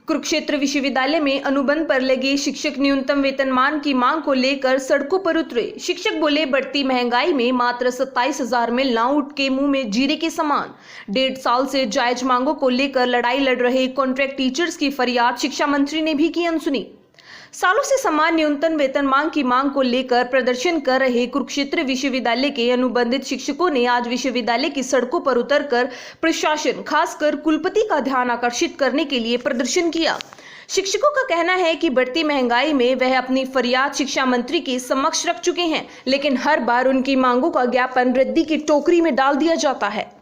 कुरुक्षेत्र विश्वविद्यालय में अनुबंध पर लगे शिक्षक न्यूनतम वेतनमान की मांग को लेकर सड़कों पर उतरे। शिक्षक बोले, बढ़ती महंगाई में मात्र 27,000 मिलना ऊंट के मुंह में जीरे के समान। 1.5 साल से जायज मांगों को लेकर लड़ाई लड़ रहे कॉन्ट्रैक्ट टीचर्स की फरियाद शिक्षा मंत्री ने भी की अनसुनी। सालों से समान न्यूनतम वेतन मांग की मांग को लेकर प्रदर्शन कर रहे कुरुक्षेत्र विश्वविद्यालय के अनुबंधित शिक्षकों ने आज विश्वविद्यालय की सड़कों पर उतरकर प्रशासन, खासकर कुलपति का ध्यान आकर्षित करने के लिए प्रदर्शन किया। शिक्षकों का कहना है कि बढ़ती महंगाई में वह अपनी फरियाद शिक्षा मंत्री के समक्ष रख चुके हैं, लेकिन हर बार उनकी मांगों का ज्ञापन रद्दी की टोकरी में डाल दिया जाता है।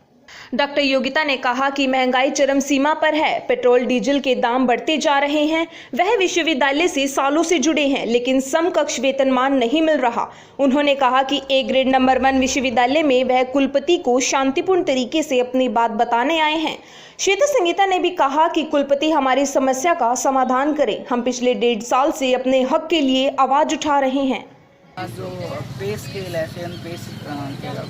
डॉक्टर योगिता ने कहा कि महंगाई चरम सीमा पर है, पेट्रोल डीजल के दाम बढ़ते जा रहे हैं। वह विश्वविद्यालय से सालों से जुड़े हैं, लेकिन समकक्ष वेतनमान नहीं मिल रहा। उन्होंने कहा कि ए ग्रेड नंबर 1 विश्वविद्यालय में वह कुलपति को शांतिपूर्ण तरीके से अपनी बात बताने आए हैं। श्वेता संगीता ने भी कहा कि कुलपति हमारी समस्या का समाधान करें। हम पिछले 1.5 साल से अपने हक के लिए आवाज उठा रहे हैं। जो पे स्केल है, पे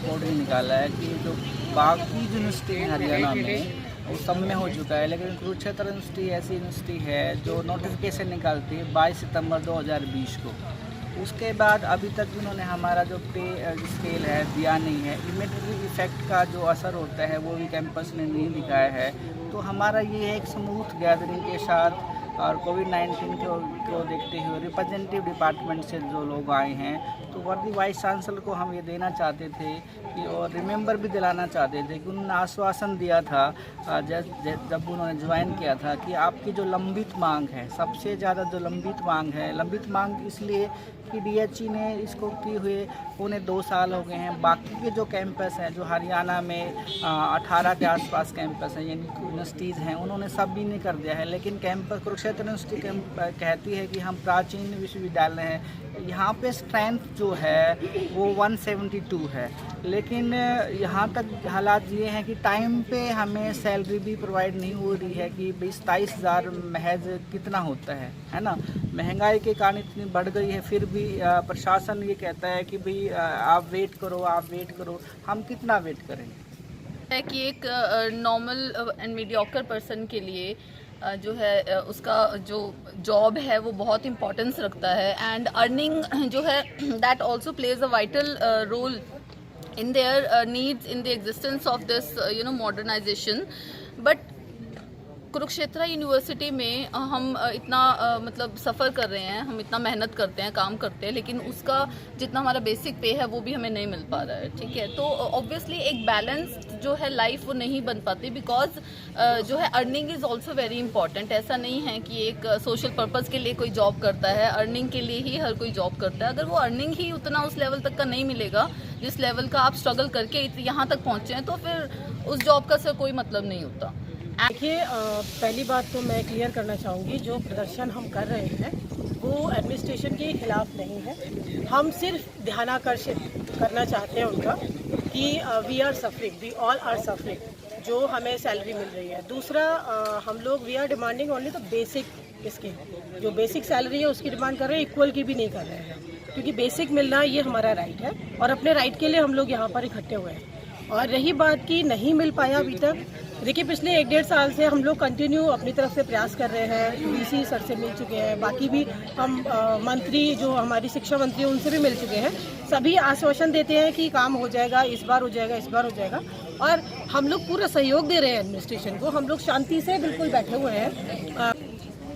कोड निकाला है कि जो बाकी यूनिवर्सिटी हरियाणा में वो सब में हो चुका है, लेकिन कुरुक्षेत्र यूनिवर्सिटी ऐसी यूनिवर्सिटी है जो नोटिफिकेशन निकालती है 22 सितंबर 2020 को। उसके बाद अभी तक उन्होंने हमारा जो पे स्केल है दिया नहीं है। इमीडिएटली इफेक्ट का जो असर होता है वो भी कैंपस ने नहीं दिखाया है। तो हमारा ये है एक स्मूथ गैदरिंग के साथ और कोविड-19 को देखते हुए रिप्रेजेंटेटिव डिपार्टमेंट से जो लोग आए हैं, तो वर्दी वाइस चांसलर को हम ये देना चाहते थे कि और रिमेंबर भी दिलाना चाहते थे कि उन्होंने आश्वासन दिया था जब उन्होंने ज्वाइन किया था कि आपकी जो लंबित मांग है, सबसे ज़्यादा जो लंबित मांग इसलिए कि डीएचई ने इसको किए हुए 2.25 साल हो गए हैं। बाकी के जो कैंपस हैं, जो हरियाणा में 18 के आसपास कैंपस हैं, यानी यूनिवर्सिटीज़ हैं, उन्होंने सब भी नहीं कर दिया है। लेकिन कैंपस कुरुक्षेत्र यूनिवर्सिटी कहती है कि हम प्राचीन विश्वविद्यालय हैं, यहाँ पे स्ट्रेंथ जो है वो 172 है। लेकिन यहाँ तक हालात ये हैं कि टाइम पे हमें सैलरी भी प्रोवाइड नहीं हो रही है कि 27,000 महज कितना होता है ना। महंगाई के कारण इतनी बढ़ गई है, फिर भी प्रशासन ये कहता है कि भाई आप वेट करो। हम कितना वेट करेंगे? है कि एक नॉर्मल एंड मीडियोकर पर्सन के लिए जो है उसका जो जॉब है वो बहुत इम्पोर्टेंस रखता है, एंड अर्निंग जो है that also plays a vital role in their needs in the existence of this modernization. But Kurukshetra university में हम इतना मतलब सफ़र कर रहे हैं, हम इतना मेहनत करते हैं, काम करते हैं, लेकिन उसका जितना हमारा बेसिक पे है वो भी हमें नहीं मिल पा रहा है। ठीक है, तो ऑब्वियसली एक बैलेंस जो है लाइफ वो नहीं बन पाती, बिकॉज जो है earning is also very important. ऐसा नहीं है कि एक सोशल पर्पज़ के लिए कोई जॉब करता है, अर्निंग के लिए ही हर कोई जॉब करता है। अगर वो अर्निंग ही उतना उस लेवल तक का नहीं मिलेगा जिस लेवल का आप स्ट्रगल करके यहाँ तक पहुँचे हैं, तो फिर उस जॉब का सर कोई मतलब नहीं होता। देखिए, पहली बात तो मैं क्लियर करना चाहूँगी, जो प्रदर्शन हम कर रहे हैं वो एडमिनिस्ट्रेशन के खिलाफ नहीं है। हम सिर्फ ध्यानाकर्षित करना चाहते हैं उनका कि we are suffering, we all are suffering, जो हमें सैलरी मिल रही है। दूसरा, हम लोग we are demanding only the basic, इसके जो बेसिक सैलरी है उसकी डिमांड कर रहे हैं, इक्वल की भी नहीं कर रहे हैं, क्योंकि बेसिक मिलना ये हमारा राइट है और अपने राइट के लिए हम लोग यहाँ पर इकट्ठे हुए हैं। और रही बात की नहीं मिल पाया अभी तक, देखिए पिछले 1.5 साल से हम लोग कंटिन्यू अपनी तरफ से प्रयास कर रहे हैं। डीसी सर से मिल चुके हैं, बाकी भी हम मंत्री जो हमारी शिक्षा मंत्री उनसे भी मिल चुके हैं। सभी आश्वासन देते हैं कि काम हो जाएगा, इस बार हो जाएगा, और हम लोग पूरा सहयोग दे रहे हैं एडमिनिस्ट्रेशन को। हम लोग शांति से बिल्कुल बैठे हुए हैं।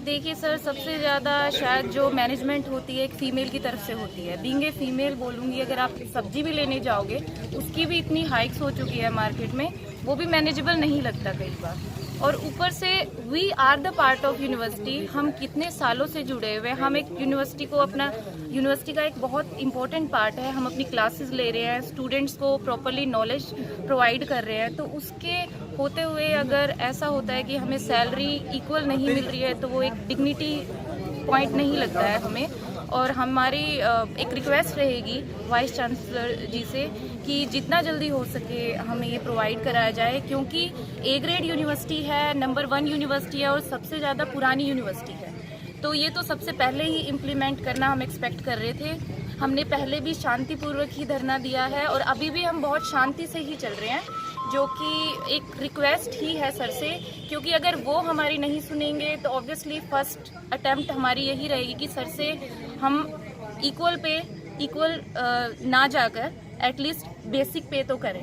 देखिए सर, सबसे ज़्यादा शायद जो मैनेजमेंट होती है एक फ़ीमेल की तरफ से होती है। बीइंग ए फीमेल बोलूँगी, अगर आप सब्जी भी लेने जाओगे उसकी भी इतनी हाइक्स हो चुकी है मार्केट में, वो भी मैनेजेबल नहीं लगता कई बार। और ऊपर से we are the part of university, हम कितने सालों से जुड़े हुए हैं। हम एक यूनिवर्सिटी को अपना यूनिवर्सिटी का एक बहुत इंपॉर्टेंट पार्ट है। हम अपनी क्लासेस ले रहे हैं, स्टूडेंट्स को प्रॉपरली नॉलेज प्रोवाइड कर रहे हैं, तो उसके होते हुए अगर ऐसा होता है कि हमें सैलरी इक्वल नहीं मिल रही है तो वो एक डिग्निटी पॉइंट नहीं लगता है हमें। और हमारी एक रिक्वेस्ट रहेगी वाइस चांसलर जी से कि जितना जल्दी हो सके हमें ये प्रोवाइड कराया जाए, क्योंकि ए ग्रेड यूनिवर्सिटी है, नंबर 1 यूनिवर्सिटी है और सबसे ज़्यादा पुरानी यूनिवर्सिटी है। तो ये तो सबसे पहले ही इम्प्लीमेंट करना हम एक्सपेक्ट कर रहे थे। हमने पहले भी शांतिपूर्वक ही धरना दिया है और अभी भी हम बहुत शांति से ही चल रहे हैं, जो कि एक रिक्वेस्ट ही है सर से, क्योंकि अगर वो हमारी नहीं सुनेंगे तो ऑब्वियसली फर्स्ट अटेम्प्ट हमारी यही रहेगी कि सर से हम इक्वल ना जाकर एटलीस्ट बेसिक पे तो करें।